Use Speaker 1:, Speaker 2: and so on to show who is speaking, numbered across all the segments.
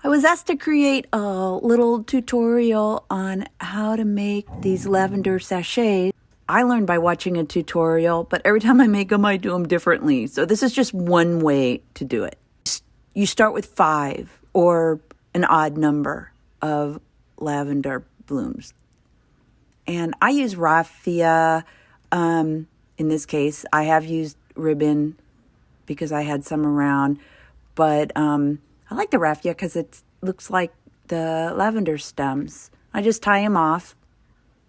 Speaker 1: I was asked to create a little tutorial on how to make these lavender sachets. I learned by watching a tutorial, but every time I make them, I do them differently. So this is just one way to do it. You start with 5 or an odd number of lavender blooms. And I use raffia. In this case, I have used ribbon because I had some around, but I like the raffia because it looks like the lavender stems. I just tie them off.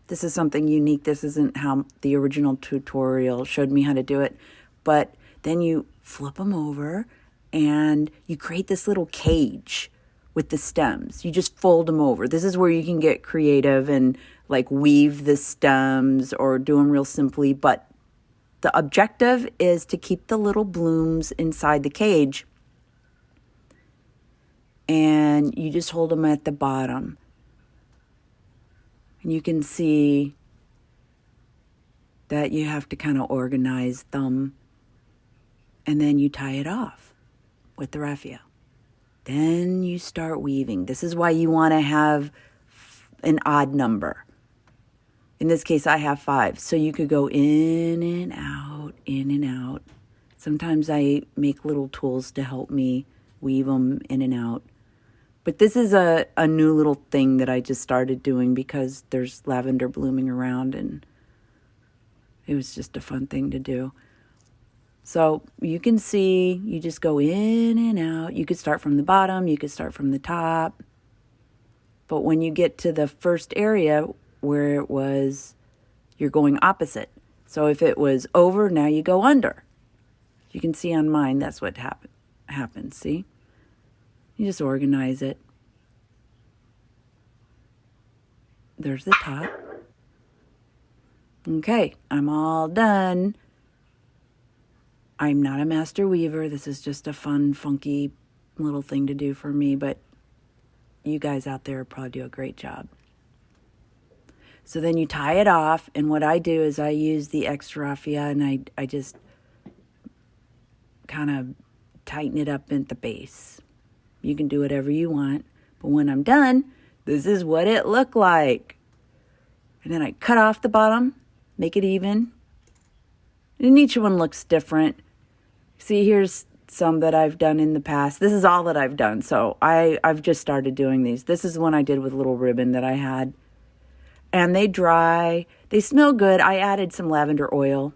Speaker 1: This is something unique. This isn't how the original tutorial showed me how to do it. But then you flip them over and you create this little cage with the stems. You just fold them over. This is where you can get creative and like weave the stems or do them real simply. But the objective is to keep the little blooms inside the cage. And you just hold them at the bottom. And you can see that you have to kind of organize them. And then you tie it off with the raffia. Then you start weaving. This is why you want to have an odd number. In this case, I have 5. So you could go in and out, in and out. Sometimes I make little tools to help me weave them in and out. But this is a new little thing that I just started doing because there's lavender blooming around and it was just a fun thing to do. So you can see, you just go in and out. You could start from the bottom, you could start from the top. But when you get to the first area where it was, you're going opposite. So if it was over, now you go under. You can see on mine, that's what happens, see? You just organize it. There's the top. Okay, I'm all done. I'm not a master weaver. This is just a fun, funky little thing to do for me, but you guys out there probably do a great job. So then you tie it off, and what I do is I use the extra raffia and I just kind of tighten it up at the base. You can do whatever you want. But when I'm done, this is what it looked like. And then I cut off the bottom, make it even. And each one looks different. See, here's some that I've done in the past. This is all that I've done. So I've just started doing these. This is one I did with a little ribbon that I had. And they dry. They smell good. I added some lavender oil